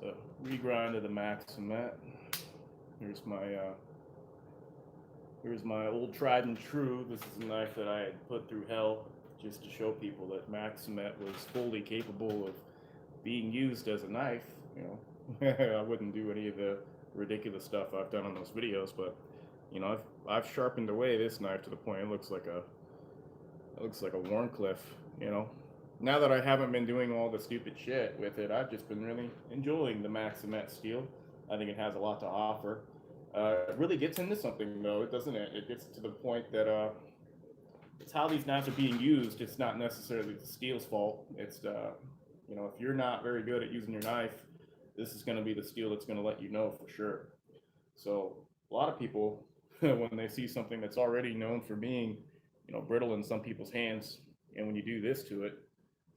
So regrind of the Maxamet. Here's my old tried and true. This is a knife that I had put through hell just to show people that Maxamet was fully capable of being used as a knife. You know, I wouldn't do any of the ridiculous stuff I've done on those videos, but you know, I've sharpened away this knife to the point it looks like a Warncliffe. You know, now that I haven't been doing all the stupid shit with it, I've just been really enjoying the Maxamet steel. I think it has a lot to offer. It really gets into something though, doesn't it? It gets to the point that it's how these knives are being used. It's not necessarily the steel's fault. It's you know, if you're not very good at using your knife, this is going to be the steel that's going to let you know for sure. So a lot of people, when they see something that's already known for being, you know, brittle in some people's hands, and when you do this to it,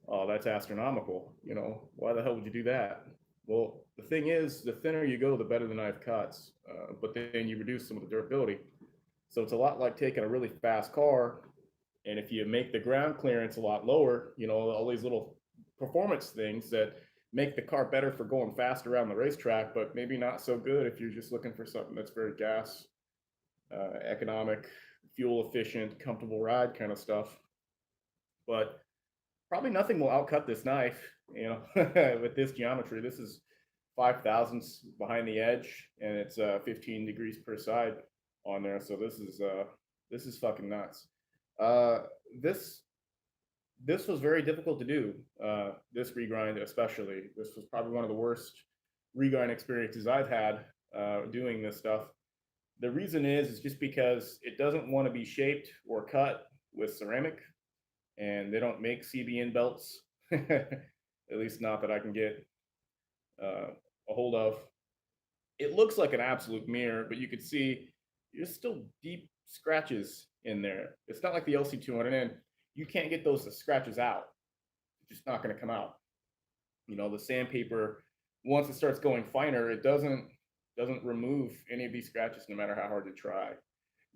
oh, that's astronomical. You know, why the hell would you do that? Well, the thing is, the thinner you go, the better the knife cuts, but then you reduce some of the durability. So it's a lot like taking a really fast car, and if you make the ground clearance a lot lower, you know, all these little performance things that make the car better for going fast around the racetrack, but maybe not so good if you're just looking for something that's very gas economic, fuel efficient, comfortable ride kind of stuff. But probably nothing will outcut this knife, you know, with this geometry. This is 5 thousandths behind the edge, and it's 15 degrees per side on there. So this is fucking nuts. Uh, this this was very difficult to do. This regrind, especially, this was probably one of the worst regrind experiences I've had doing this stuff. The reason is just because it doesn't want to be shaped or cut with ceramic, and they don't make CBN belts, at least not that I can get a hold of. It looks like an absolute mirror, but you can see there's still deep scratches in there. It's not like the LC200N. You can't get those scratches out. It's just not going to come out. You know, the sandpaper, once it starts going finer, it doesn't remove any of these scratches, no matter how hard you try.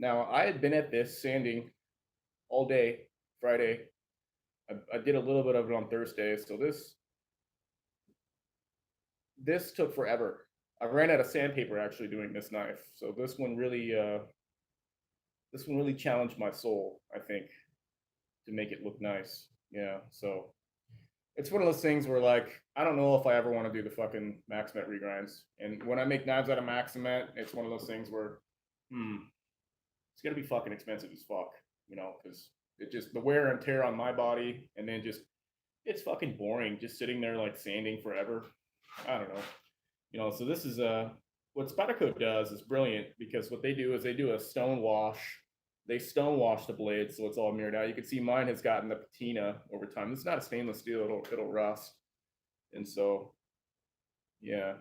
Now, I had been at this sanding all day Friday. I did a little bit of it on Thursday, so this took forever. I ran out of sandpaper actually doing this knife, so this one really challenged my soul, I think, to make it look nice. Yeah, so it's one of those things where, like, I don't know if I ever want to do the fucking Maxamet regrinds. And when I make knives out of Maxamet, it's one of those things where, it's gonna be fucking expensive as fuck, you know, because it just the wear and tear on my body, and then just it's fucking boring just sitting there like sanding forever. I don't know, you know. So this is what Spyderco does is brilliant, because what they do is they do a stone wash. They stone wash the blade so it's all mirrored out. You can see mine has gotten the patina over time. It's not a stainless steel; it'll rust, and so yeah.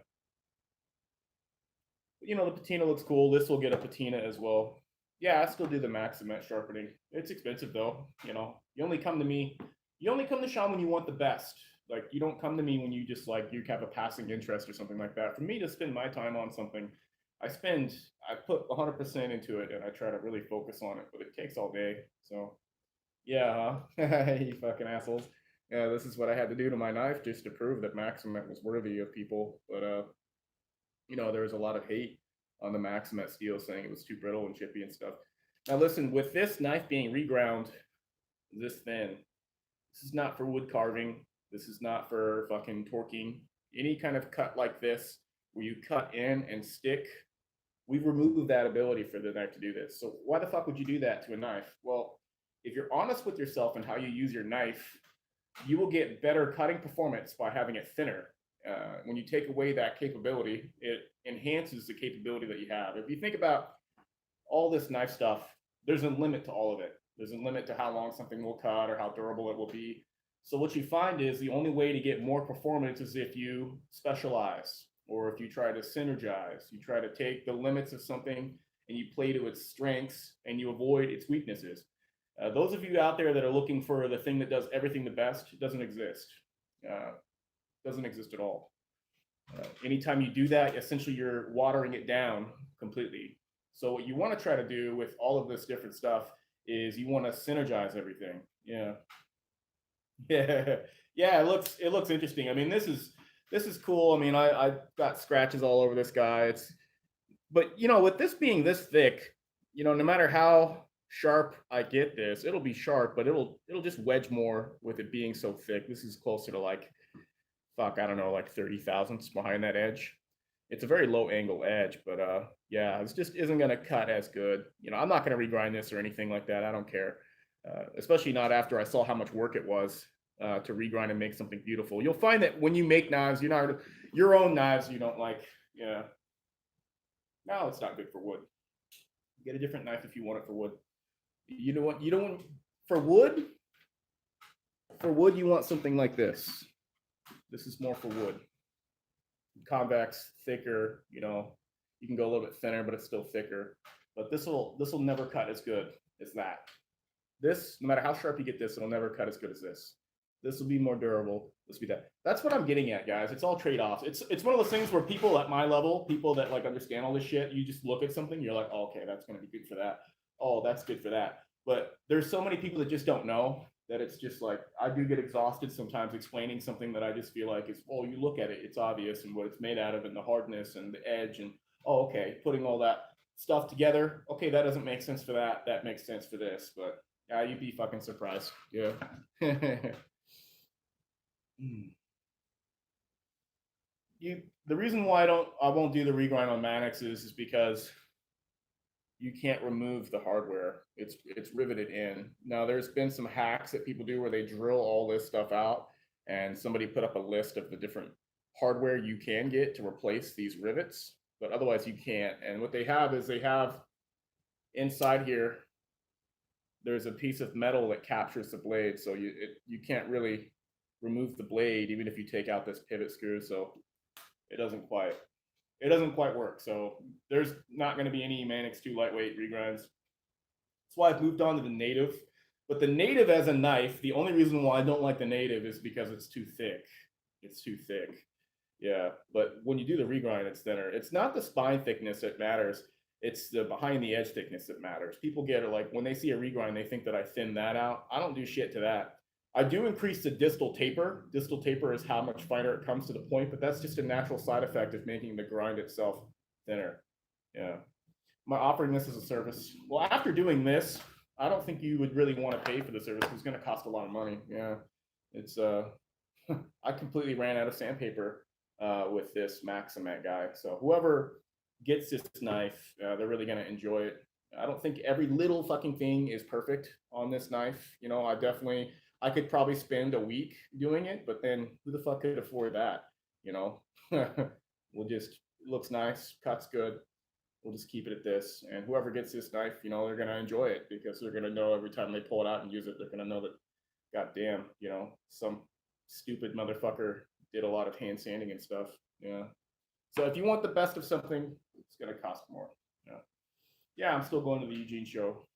You know, the patina looks cool. This will get a patina as well. Yeah, I still do the Maxamet sharpening. It's expensive though. You know, you only come to me. You only come to Sean when you want the best. Like, you don't come to me when you just like you have a passing interest or something like that. For me to spend my time on something, I put 100% into it, and I try to really focus on it. But it takes all day. So yeah, huh? You fucking assholes. Yeah, this is what I had to do to my knife just to prove that Maxamet was worthy of people. But you know, there was a lot of hate on the Maxamet steel, saying it was too brittle and chippy and stuff. Now listen, with this knife being reground this thin, this is not for wood carving. This is not for fucking torquing. Any kind of cut like this, where you cut in and stick, we've removed that ability for the knife to do this. So why the fuck would you do that to a knife? Well, if you're honest with yourself and how you use your knife, you will get better cutting performance by having it thinner. When you take away that capability, it enhances the capability that you have. If you think about all this knife stuff, there's a limit to all of it. There's a limit to how long something will cut or how durable it will be. So what you find is the only way to get more performance is if you specialize, or if you try to synergize. You try to take the limits of something and you play to its strengths, and you avoid its weaknesses. Those of you out there that are looking for the thing that does everything the best, doesn't exist. Doesn't exist at all. Anytime you do that, essentially you're watering it down completely. So what you want to try to do with all of this different stuff is you want to synergize everything. Yeah, yeah, yeah. It looks interesting. I mean, this is This is cool. I mean, I got scratches all over this guy. But you know, with this being this thick, you know, no matter how sharp I get this, it'll be sharp, but it'll just wedge more with it being so thick. This is closer to like, fuck, I don't know, like 30 thousandths behind that edge. It's a very low angle edge, but yeah, this just isn't gonna cut as good. You know, I'm not gonna regrind this or anything like that. I don't care, especially not after I saw how much work it was to regrind and make something beautiful. You'll find that when you make knives, you're not your own knives you don't like. Yeah, no, it's not good for wood. Get a different knife if you want it for wood. You know what? You don't want for wood. For wood, you want something like this. This is more for wood. Convex, thicker. You know, you can go a little bit thinner, but it's still thicker. But this will never cut as good as that. This, no matter how sharp you get this, it'll never cut as good as this. This will be more durable. This will be that. That's what I'm getting at, guys. It's all trade-offs. It's one of those things where people at my level, people that like understand all this shit, you just look at something, you're like, oh, okay, that's gonna be good for that. Oh, that's good for that. But there's so many people that just don't know that it's just like I do get exhausted sometimes explaining something that I just feel like is, oh, you look at it, it's obvious and what it's made out of and the hardness and the edge and oh, okay, putting all that stuff together. Okay, that doesn't make sense for that. That makes sense for this, but yeah, you'd be fucking surprised. Yeah. The reason why I won't do the regrind on Manix is because you can't remove the hardware. It's riveted in. Now there's been some hacks that people do where they drill all this stuff out and somebody put up a list of the different hardware you can get to replace these rivets, but otherwise you can't. And what they have is they have inside here, there's a piece of metal that captures the blade, so you can't really remove the blade even if you take out this pivot screw. So it doesn't quite work. So there's not going to be any Manix 2 lightweight regrinds. That's why I've moved on to the native. But the native as a knife, the only reason why I don't like the native is because it's too thick. It's too thick. Yeah, but when you do the regrind, it's thinner. It's not the spine thickness that matters. It's the behind the edge thickness that matters. People get it like when they see a regrind, they think that I thin that out. I don't do shit to that. I do increase the distal taper. Distal taper is how much finer it comes to the point, but that's just a natural side effect of making the grind itself thinner. Yeah. My offering this as a service. Well, after doing this, I don't think you would really want to pay for the service. It's going to cost a lot of money. Yeah. It's I completely ran out of sandpaper with this Maxamet guy. So whoever gets this knife, they're really going to enjoy it. I don't think every little fucking thing is perfect on this knife. You know, I could probably spend a week doing it, but then who the fuck could afford that? You know, we'll just, it looks nice, cuts good. We'll just keep it at this. And whoever gets this knife, you know, they're going to enjoy it because they're going to know every time they pull it out and use it, they're going to know that, goddamn, you know, some stupid motherfucker did a lot of hand sanding and stuff. Yeah. So if you want the best of something, it's going to cost more. Yeah. Yeah, I'm still going to the Eugene show.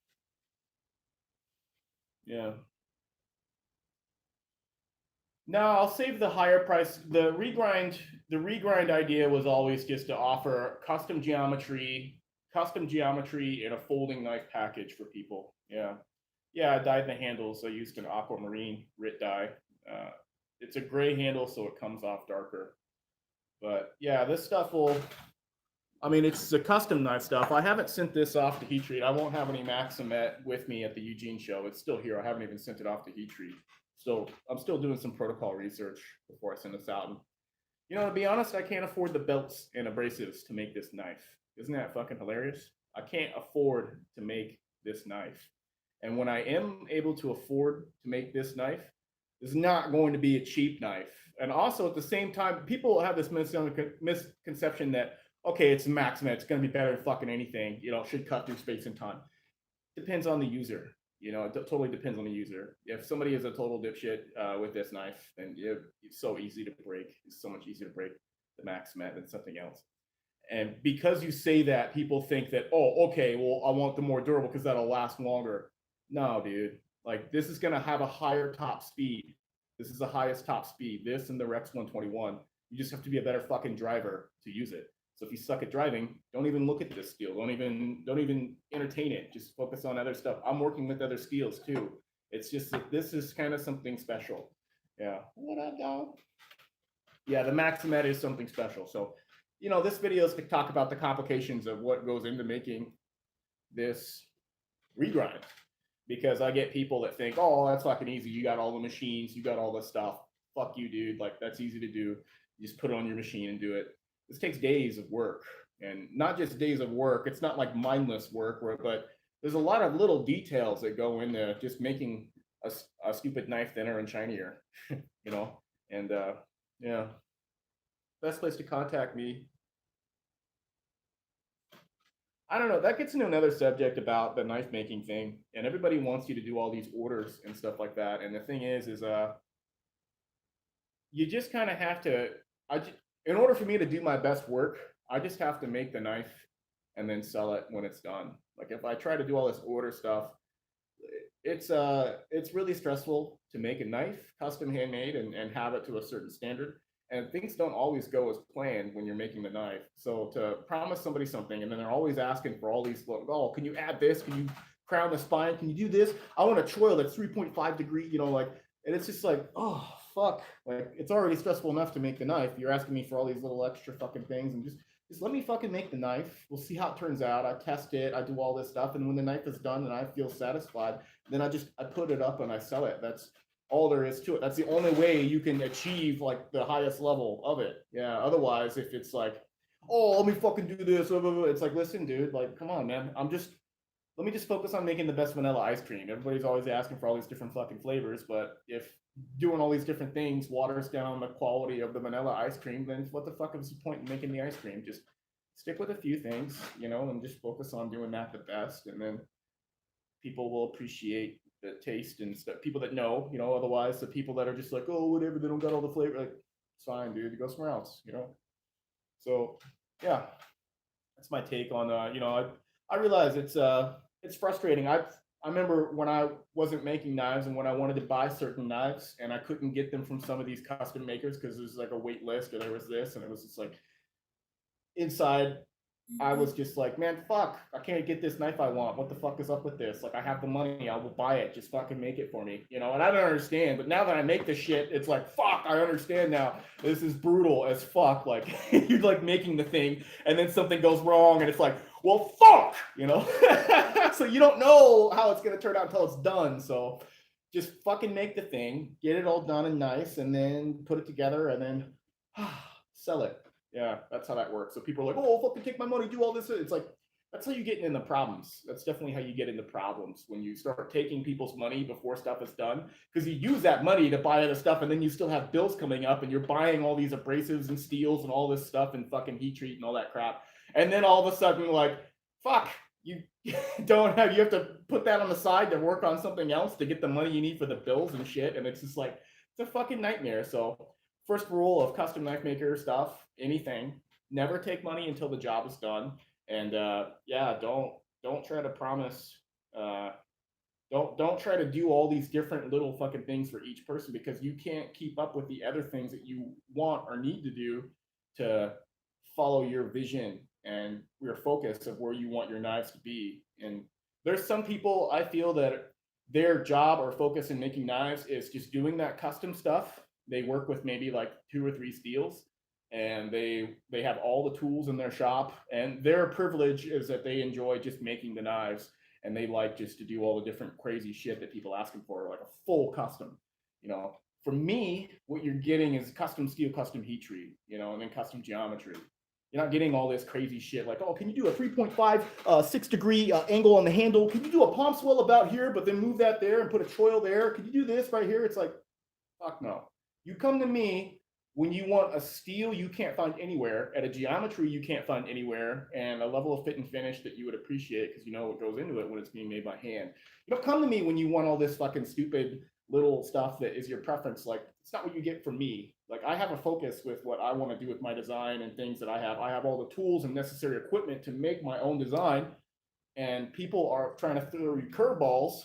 Yeah. No, I'll save the higher price. The regrind idea was always just to offer custom geometry in a folding knife package for people. Yeah. Yeah, I dyed the handles. I used an aquamarine Rit dye. It's a gray handle, so it comes off darker. But yeah, this stuff I mean, it's the custom knife stuff. I haven't sent this off to heat treat. I won't have any Maxamet with me at the Eugene show. It's still here. I haven't even sent it off to heat treat. So I'm still doing some protocol research before I send this out. And, you know, to be honest, I can't afford the belts and abrasives to make this knife. Isn't that fucking hilarious? I can't afford to make this knife. And when I am able to afford to make this knife, it's not going to be a cheap knife. And also at the same time, people have this misconception that, okay, it's Maxamet, it's going to be better than fucking anything, you know, should cut through space and time. Depends on the user. You know, it totally depends on the user. If somebody is a total dipshit with this knife, then it's so easy to break. It's so much easier to break the Maxamet than something else. And because you say that, people think that, oh, okay, well, I want the more durable because that'll last longer. No, dude. Like, this is going to have a higher top speed. This is the highest top speed. This and the Rex 121. You just have to be a better fucking driver to use it. So if you suck at driving, don't even look at this steel. Don't even entertain it. Just focus on other stuff. I'm working with other steels too. It's just that this is kind of something special. Yeah. What up, dog? Yeah, the Maxamet is something special. So, you know, this video is to talk about the complications of what goes into making this regrind. Because I get people that think, oh, that's fucking easy. You got all the machines, you got all this stuff. Fuck you, dude. Like, that's easy to do. You just put it on your machine and do it. This takes days of work, and not just days of work. It's not like mindless work, but there's a lot of little details that go into just making a stupid knife thinner and shinier, you know? And yeah, best place to contact me. I don't know. That gets into another subject about the knife making thing, and everybody wants you to do all these orders and stuff like that. And the thing is you just kind of have to. In order for me to do my best work, I just have to make the knife and then sell it when it's done. Like if I try to do all this order stuff, it's really stressful to make a knife custom handmade and have it to a certain standard, and things don't always go as planned when you're making the knife. So to promise somebody something and then they're always asking for all these, oh, can you add this, can you crown the spine, can you do this, I want a choil that's 3.5 degree, you know, like, and it's just like, oh fuck, like it's already stressful enough to make the knife, you're asking me for all these little extra fucking things, and just let me fucking make the knife. We'll see how it turns out. I test it. I do all this stuff. And when the knife is done and I feel satisfied, then I put it up and I sell it. That's all there is to it. That's the only way you can achieve like the highest level of it. Yeah. Otherwise, if it's like, oh, let me fucking do this, it's like, listen, dude, like, come on, man. Let me just focus on making the best vanilla ice cream. Everybody's always asking for all these different fucking flavors, but if doing all these different things waters down the quality of the vanilla ice cream, then what the fuck is the point in making the ice cream? Just stick with a few things, you know, and just focus on doing that the best, and then people will appreciate the taste and stuff. People that know, you know, otherwise the people that are just like, oh, whatever, they don't got all the flavor, like, it's fine, dude, go somewhere else, you know. So yeah, that's my take on you know, I realize it's frustrating. I remember when I wasn't making knives and when I wanted to buy certain knives and I couldn't get them from some of these custom makers because there's like a wait list, or there was this, and it was just like inside I was just like, man, fuck, I can't get this knife I want. What the fuck is up with this? Like, I have the money, I will buy it. Just fucking make it for me, you know? And I don't understand, but now that I make the shit, it's like, fuck, I understand now. This is brutal as fuck. Like, you're like making the thing, and then something goes wrong, and it's like, well, fuck, you know? So you don't know how it's gonna turn out until it's done. So just fucking make the thing, get it all done and nice, and then put it together, and then sell it. Yeah, that's how that works. So people are like, oh, fucking take my money, do all this. It's like, that's how you get into problems. That's definitely how you get into problems, when you start taking people's money before stuff is done, because you use that money to buy other stuff, and then you still have bills coming up, and you're buying all these abrasives and steels and all this stuff and fucking heat treat and all that crap. And then all of a sudden, like, fuck, you don't have, you have to put that on the side to work on something else to get the money you need for the bills and shit. And it's just like, it's a fucking nightmare. So first rule of custom knife maker stuff, anything, never take money until the job is done. And yeah, don't try to promise, don't try to do all these different little fucking things for each person, because you can't keep up with the other things that you want or need to do to follow your vision and your focus of where you want your knives to be. And there's some people, I feel, that their job or focus in making knives is just doing that custom stuff. They work with maybe like 2 or 3 steels, and they have all the tools in their shop, and their privilege is that they enjoy just making the knives, and they like just to do all the different crazy shit that people ask them for, like a full custom, you know. For me, what you're getting is custom steel, custom heat treat, you know, and then custom geometry. You're not getting all this crazy shit like, oh, can you do a 3.5 6 degree angle on the handle? Can you do a palm swell about here, but then move that there and put a choil there? Can you do this right here? It's like, fuck no. You come to me when you want a steel you can't find anywhere, at a geometry you can't find anywhere, and a level of fit and finish that you would appreciate because you know what goes into it when it's being made by hand. You don't come to me when you want all this fucking stupid little stuff that is your preference. Like, it's not what you get from me. Like, I have a focus with what I want to do with my design and things that I have. I have all the tools and necessary equipment to make my own design, and people are trying to throw you curveballs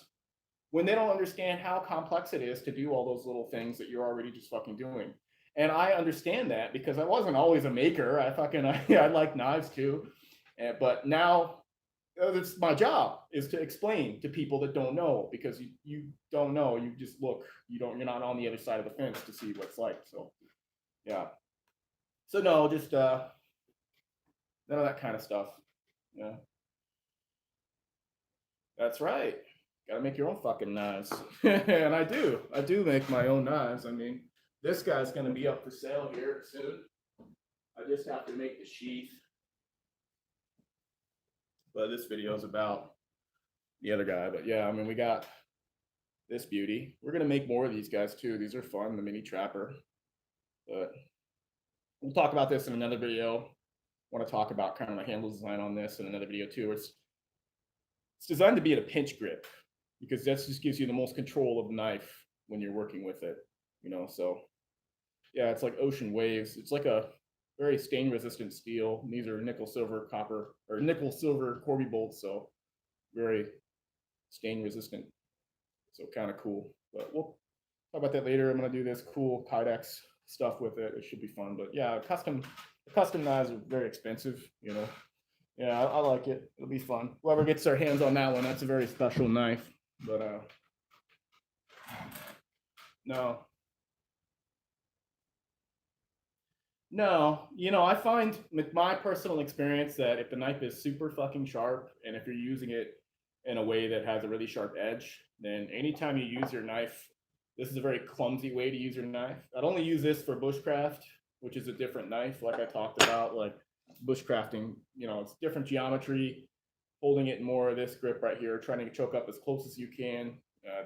when they don't understand how complex it is to do all those little things that you're already just fucking doing. And I understand that because I wasn't always a maker. I like knives too, but now it's my job is to explain to people that don't know, because you don't know, you just look, you're not on the other side of the fence to see what it's like. So yeah. So no, just none of that kind of stuff. Yeah, that's right. Gotta make your own fucking knives. And I do. I do make my own knives. I mean, this guy's gonna be up for sale here soon. I just have to make the sheath. But this video is about the other guy. But yeah, I mean, we got this beauty. We're gonna make more of these guys too. These are fun, the mini trapper. But we'll talk about this in another video. I want to talk about kind of my handle design on this in another video too. It's designed to be at a pinch grip because that just gives you the most control of the knife when you're working with it, you know. So yeah, it's like ocean waves. It's like a very stain resistant steel. And these are nickel silver copper or nickel silver Corby bolts, so very stain resistant. So kind of cool. But we'll talk about that later. I'm gonna do this cool Kydex stuff with it. It should be fun. But yeah, custom knives are very expensive, you know. Yeah, I like it. It'll be fun. Whoever gets their hands on that one, that's a very special knife. But no. No, you know, I find with my personal experience that if the knife is super fucking sharp and if you're using it in a way that has a really sharp edge, then anytime you use your knife, this is a very clumsy way to use your knife. I'd only use this for bushcraft, which is a different knife, like I talked about, like bushcrafting, you know, it's different geometry, holding it more of this grip right here, trying to choke up as close as you can.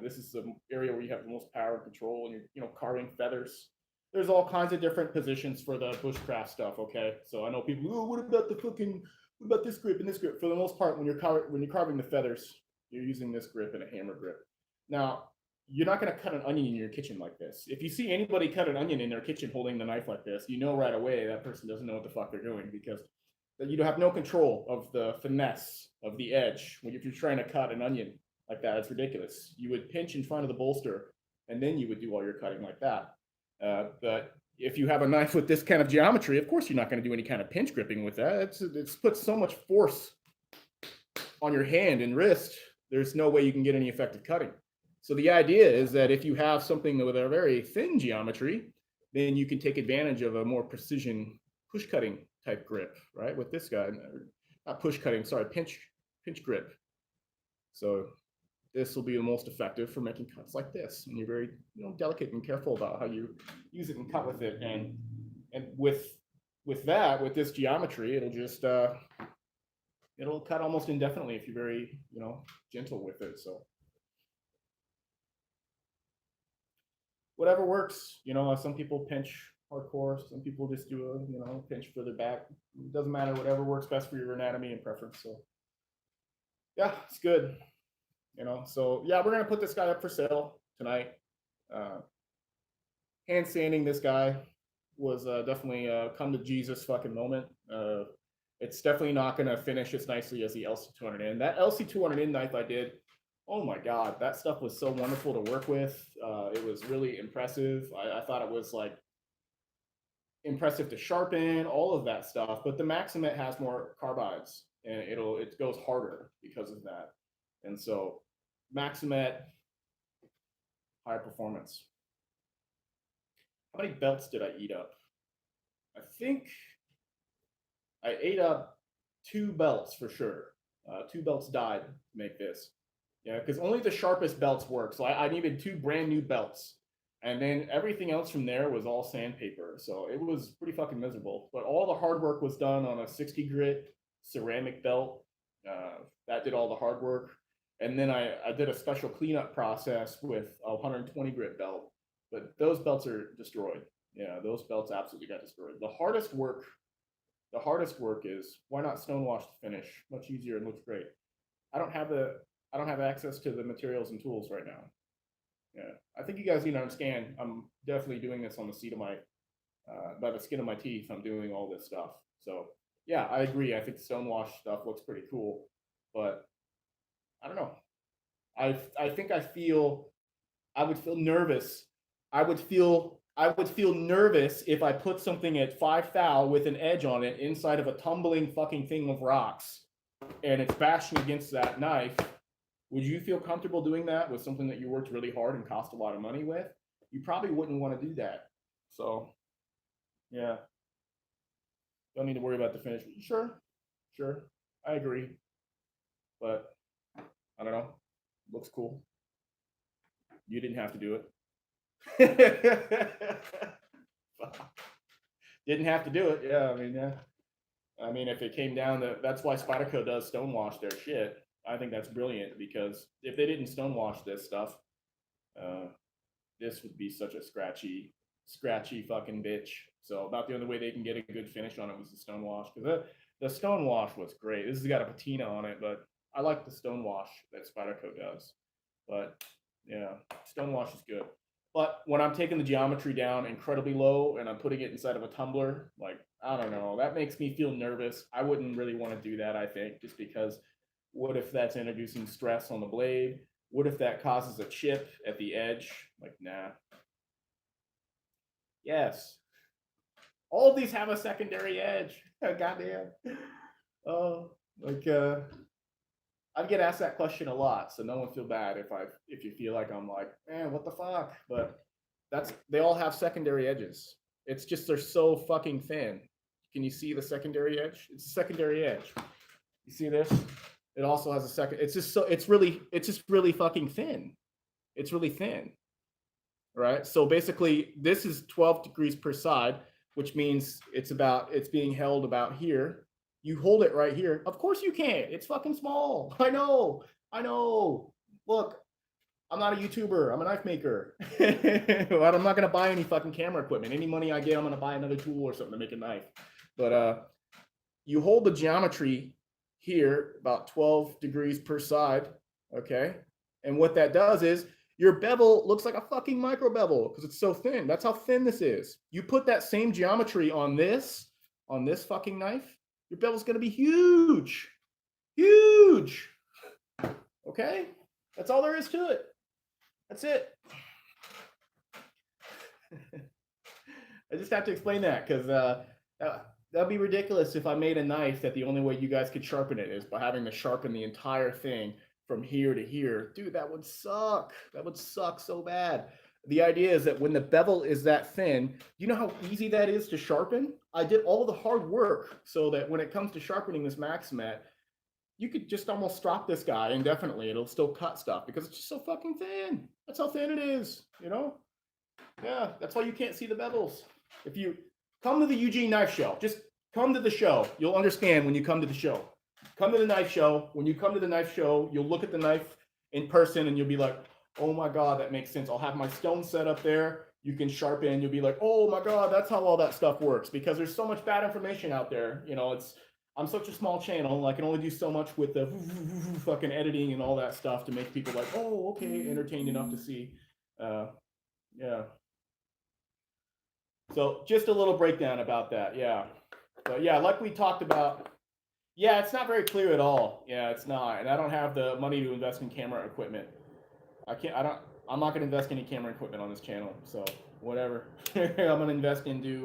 This is the area where you have the most power and control, and you're, you know, carving feathers. There's all kinds of different positions for the bushcraft stuff. Okay, so I know people, oh, what about this grip and this grip? For the most part, when you're carving the feathers, you're using this grip and a hammer grip. Now, you're not going to cut an onion in your kitchen like this. If you see anybody cut an onion in their kitchen holding the knife like this, you know right away that person doesn't know what the fuck they're doing, because you have no control of the finesse of the edge. When if you're trying to cut an onion like that, it's ridiculous. You would pinch in front of the bolster, and then you would do all your cutting like that. But if you have a knife with this kind of geometry, of course you're not going to do any kind of pinch gripping with that. It's put so much force on your hand and wrist. There's no way you can get any effective cutting. So the idea is that if you have something with a very thin geometry, then you can take advantage of a more precision push cutting type grip, right? With this guy, not push cutting, sorry, pinch grip. So this will be the most effective for making cuts like this. And you're very, you know, delicate and careful about how you use it and cut with it. And with this geometry, it'll just it'll cut almost indefinitely if you're very, you know, gentle with it. So whatever works, you know. Some people pinch hardcore, some people just do a, you know, pinch further back. It doesn't matter, whatever works best for your anatomy and preference. So yeah, it's good, you know. So yeah, we're gonna put this guy up for sale tonight. Hand sanding this guy was definitely a come to Jesus fucking moment. It's definitely not gonna finish as nicely as the LC200N. That LC200N knife I did, oh my god, that stuff was so wonderful to work with. It was really impressive. I thought it was like impressive to sharpen, all of that stuff. But the Maxamet has more carbides, and it goes harder because of that. And so Maxamet, high performance. How many belts did I eat up? I think I ate up 2 belts for sure. 2 belts died to make this. Yeah, because only the sharpest belts work. So I needed 2 brand new belts. And then everything else from there was all sandpaper. So it was pretty fucking miserable. But all the hard work was done on a 60 grit ceramic belt. That did all the hard work. And then I did a special cleanup process with a 120 grit belt. But those belts are destroyed. Yeah, those belts absolutely got destroyed. The hardest work is, why not stonewash the finish? Much easier and looks great. I don't have access to the materials and tools right now. Yeah, I think you guys need to understand. I'm definitely doing this on the seat of my, by the skin of my teeth. I'm doing all this stuff. So yeah, I agree. I think the stonewash stuff looks pretty cool, but I don't know. I think I would feel nervous. I would feel nervous if I put something at 5 thou with an edge on it inside of a tumbling fucking thing of rocks, and it's bashing against that knife. Would you feel comfortable doing that with something that you worked really hard and cost a lot of money with? You probably wouldn't want to do that. So, yeah. Don't need to worry about the finish. Sure, sure, I agree, but I don't know. Looks cool. You didn't have to do it. Didn't have to do it. Yeah, I mean, yeah. I mean, if it came down to, that's why Spyderco does stonewash their shit. I think that's brilliant, because if they didn't stonewash this stuff, this would be such a scratchy fucking bitch. So about the only way they can get a good finish on it was the stonewash, because the stonewash was great. This has got a patina on it, but I like the stonewash that Spyderco does. But yeah, stonewash is good. But when I'm taking the geometry down incredibly low and I'm putting it inside of a tumbler, like, I don't know, that makes me feel nervous. I wouldn't really want to do that, I think, just because what if that's introducing stress on the blade? What if that causes a chip at the edge? Like, nah. Yes. All of these have a secondary edge. Goddamn. Oh, like, I get asked that question a lot, so no one feel bad if you feel like I'm like, man, what the fuck? But they all have secondary edges. It's just they're so fucking thin. Can you see the secondary edge? It's a secondary edge. You see this? It also has a second. It's just really fucking thin. It's really thin. Right? So basically, this is 12 degrees per side, which means it's being held about here. You hold it right here. Of course you can't. It's fucking small. I know. Look, I'm not a YouTuber. I'm a knife maker. I'm not going to buy any fucking camera equipment. Any money I get, I'm going to buy another tool or something to make a knife. But you hold the geometry here about 12 degrees per side, okay? And what that does is your bevel looks like a fucking micro bevel because it's so thin. That's how thin this is. You put that same geometry on this fucking knife, your bevel's going to be huge. Huge. Okay? That's all there is to it. That's it. I just have to explain that because that'd be ridiculous if I made a knife that the only way you guys could sharpen it is by having to sharpen the entire thing from here to here. Dude, that would suck. That would suck so bad. The idea is that when the bevel is that thin, you know how easy that is to sharpen? I did all the hard work so that when it comes to sharpening this Maxamet, you could just almost stop this guy indefinitely. It'll still cut stuff because it's just so fucking thin. That's how thin it is, you know? Yeah, that's why you can't see the bevels. If you come to the Eugene Knife Show, just come to the show. You'll understand when you come to the show. Come to the knife show. When you come to the knife show, you'll look at the knife in person and you'll be like, oh my God, that makes sense. I'll have my stone set up there. You can sharpen. You'll be like, oh my God, that's how all that stuff works, because there's so much bad information out there. You know, I'm such a small channel. I can only do so much with the fucking editing and all that stuff to make people like, oh, okay, entertained enough to see. Yeah. So just a little breakdown about that. Yeah. But yeah, like we talked about, yeah, it's not very clear at all. Yeah, it's not. And I don't have the money to invest in camera equipment. I'm not going to invest any camera equipment on this channel. So whatever. I'm going to invest into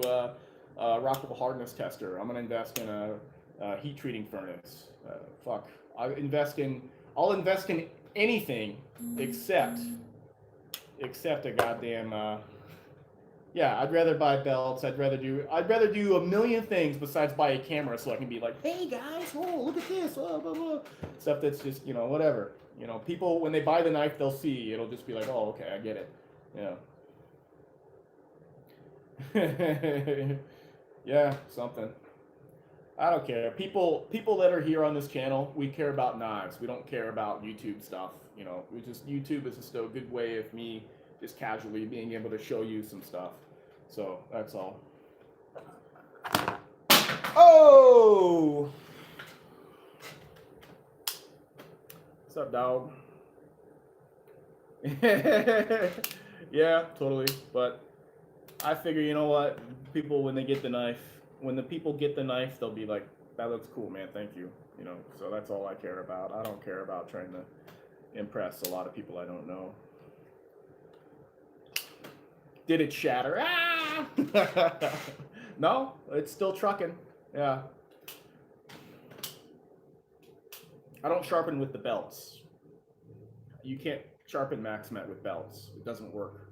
Rockwell hardness tester. I'm going to invest in a heat treating furnace. Fuck. I'll invest in anything except a goddamn, yeah, I'd rather buy belts. I'd rather do a million things besides buy a camera so I can be like, hey guys, oh, look at this, blah, blah, blah. Stuff that's just, you know, whatever. You know, people, when they buy the knife, they'll see. It'll just be like, oh, okay, I get it. Yeah. Yeah, something. I don't care. People that are here on this channel, we care about knives. We don't care about YouTube stuff. You know, YouTube is just a good way of me just casually being able to show you some stuff. So that's all. Oh! What's up, dog? Yeah, totally. But I figure, you know what? People, when the people get the knife, they'll be like, that looks cool, man. Thank you. You know, so that's all I care about. I don't care about trying to impress a lot of people I don't know. Did it shatter? Ah! No, it's still trucking. Yeah. I don't sharpen with the belts. You can't sharpen Maxamet with belts. It doesn't work.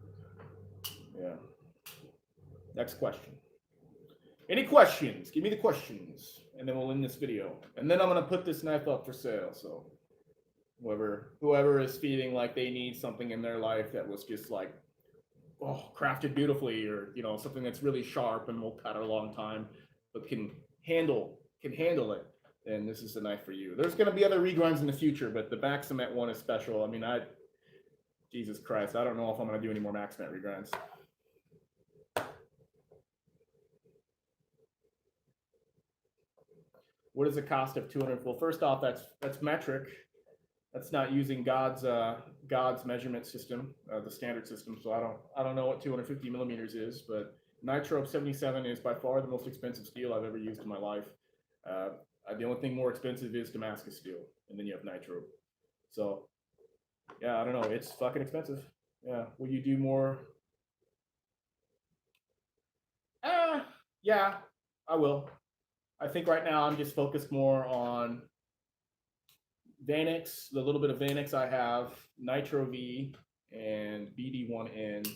Yeah. Next question. Any questions? Give me the questions, and then we'll end this video. And then I'm gonna put this knife up for sale. So whoever is feeling like they need something in their life that was just like, oh, crafted beautifully, or you know, something that's really sharp and will cut a long time, but can handle it, then this is the knife for you. There's gonna be other regrinds in the future, but the Maxamet one is special. I mean, Jesus Christ, I don't know if I'm gonna do any more Maxamet regrinds. What is the cost of 200? Well, first off, that's metric. That's not using God's measurement system, the standard system. So I don't know what 250 millimeters is, but Nitro 77 is by far the most expensive steel I've ever used in my life. The only thing more expensive is Damascus steel, and then you have Nitro. So yeah, I don't know. It's fucking expensive. Yeah. Will you do more? Yeah, I will. I think right now I'm just focused more on Vanix, the little bit of Vanix I have, Nitro V, and BD1N,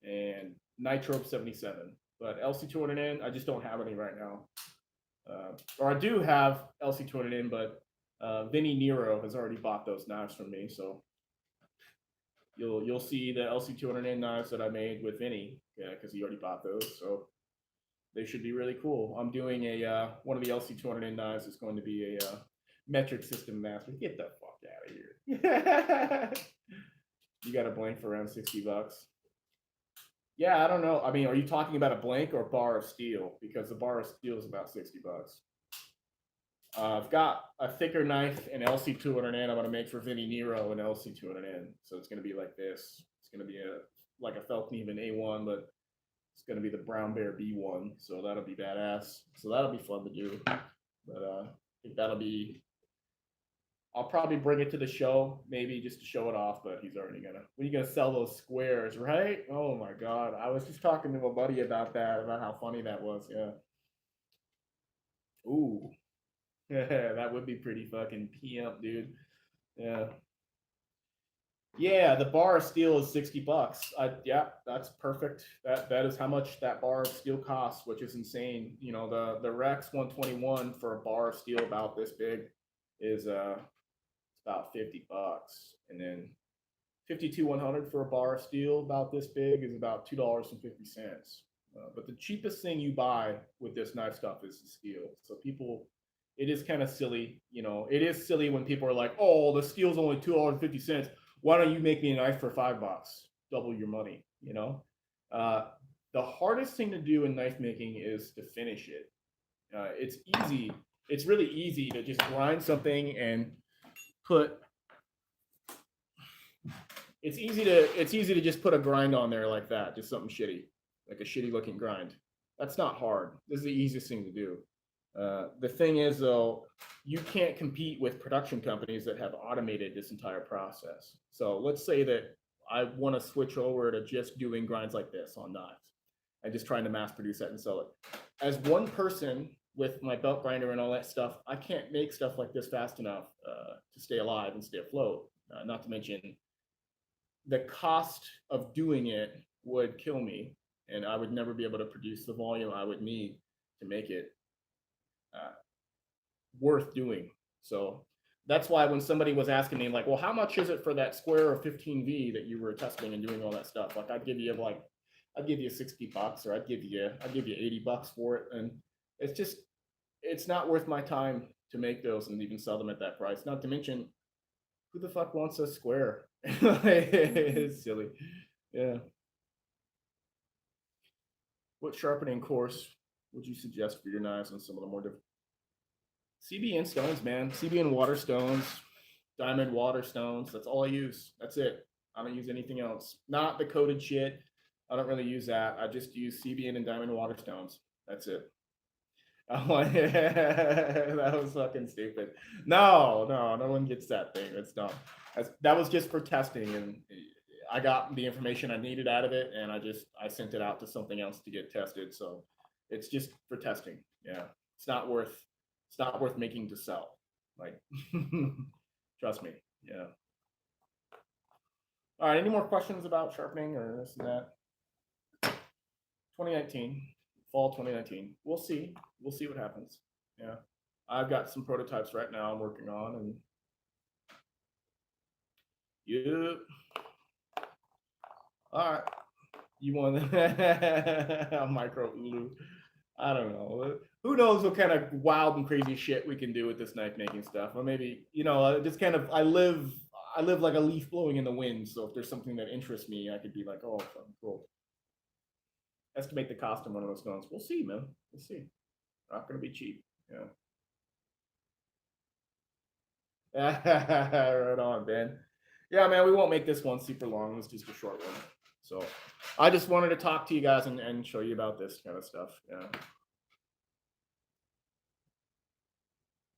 and Nitro 77. But LC200N, I just don't have any right now. Or I do have LC200N, but Vinny Nero has already bought those knives from me, so you'll see the LC200N knives that I made with Vinny, yeah, because he already bought those. So they should be really cool. I'm doing one of the LC200N knives is going to be a metric system master. Get the fuck out of here. You got a blank for around 60 bucks. Yeah, I don't know. I mean, are you talking about a blank or a bar of steel? Because the bar of steel is about 60 bucks. I've got a thicker knife, an LC200N. I'm going to make for Vinny Nero an LC200N. So it's going to be like this. It's going to be like a Felkneven A1, but it's going to be the Brown Bear B1. So that'll be badass. So that'll be fun to do. But I think that'll be... I'll probably bring it to the show, maybe just to show it off, but he's already gonna. When are you gonna sell those squares, right? Oh my god. I was just talking to my buddy about that, about how funny that was, yeah. Ooh. Yeah, that would be pretty fucking pimp, dude. Yeah. Yeah, the bar of steel is 60 bucks. Yeah, that's perfect. That is how much that bar of steel costs, which is insane. You know, the Rex 121 for a bar of steel about this big is about 50 bucks, and then 52-100 for a bar of steel about this big is about $2.50. But the cheapest thing you buy with this knife stuff is the steel. So people, it is kind of silly, you know. It is silly when people are like, "Oh, the steel's only $2.50. Why don't you make me a knife for $5? Double your money," you know. The hardest thing to do in knife making is to finish it. It's easy. It's really easy to just grind something and it's easy to just put a grind on there like that, just something shitty, like a shitty looking grind. That's not hard. This is the easiest thing to do. The thing is, though, you can't compete with production companies that have automated this entire process. So let's say that I want to switch over to just doing grinds like this on knives and just trying to mass produce that and sell it. As one person with my belt grinder and all that stuff, I can't make stuff like this fast enough to stay alive and stay afloat. Not to mention the cost of doing it would kill me, and I would never be able to produce the volume I would need to make it worth doing. So that's why when somebody was asking me like, well, how much is it for that square of 15V that you were testing and doing all that stuff? Like I'd give you 60 bucks, or I'd give you 80 bucks for it. And it's not worth my time to make those and even sell them at that price. Not to mention, who the fuck wants a square? It's silly. Yeah. What sharpening course would you suggest for your knives on some of the more different? CBN stones, man. CBN water stones, diamond water stones. That's all I use. That's it. I don't use anything else. Not the coated shit. I don't really use that. I just use CBN and diamond water stones. That's it. Oh, yeah. That was fucking stupid. No one gets that thing. That's dumb. That was just for testing, and I got the information I needed out of it, and I sent it out to something else to get tested. So it's just for testing. Yeah, it's not worth making to sell. Like, trust me. Yeah. All right. Any more questions about sharpening or this and that? 2019 fall 2019. We'll see. We'll see what happens. Yeah. I've got some prototypes right now I'm working on, and yep. All right. You want a micro Ulu? I don't know. Who knows what kind of wild and crazy shit we can do with this knife making stuff? Or maybe, you know, just kind of I live like a leaf blowing in the wind. So if there's something that interests me, I could be like, oh, cool. Estimate the cost of one of those guns. We'll see, man. We'll see. Not gonna be cheap. Yeah. Right on, Ben. Yeah, man, we won't make this one super long. It's just a short one. So I just wanted to talk to you guys and show you about this kind of stuff. Yeah.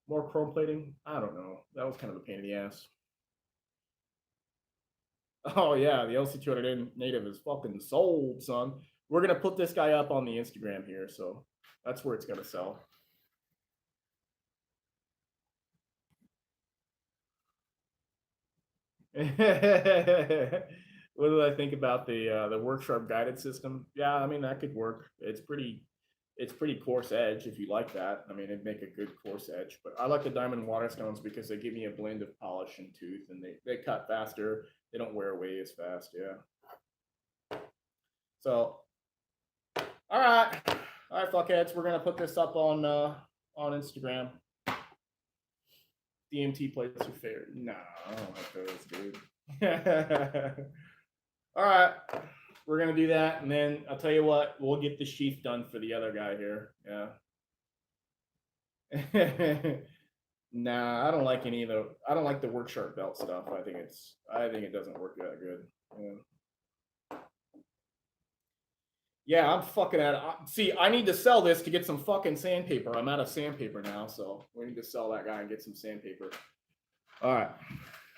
More chrome plating? I don't know. That was kind of a pain in the ass. Oh yeah, the LC200 native is fucking sold, son. We're gonna put this guy up on the Instagram here, so that's where it's gonna sell. What do I think about the work sharp guided system? Yeah, I mean that could work. It's pretty coarse edge if you like that. I mean, it'd make a good coarse edge. But I like the diamond waterstones because they give me a blend of polish and tooth, and they cut faster. They don't wear away as fast. Yeah. So, all right, fuckheads. We're gonna put this up on Instagram. DMT plates are fair. Nah, I don't like those, dude. All right, we're gonna do that, and then I'll tell you what, we'll get the sheath done for the other guy here. Yeah. Nah, I don't like any of the. I don't like the work sharp belt stuff. I think it doesn't work that good. Yeah. Yeah, I'm fucking at it. See, I need to sell this to get some fucking sandpaper. I'm out of sandpaper now, so we need to sell that guy and get some sandpaper. All right.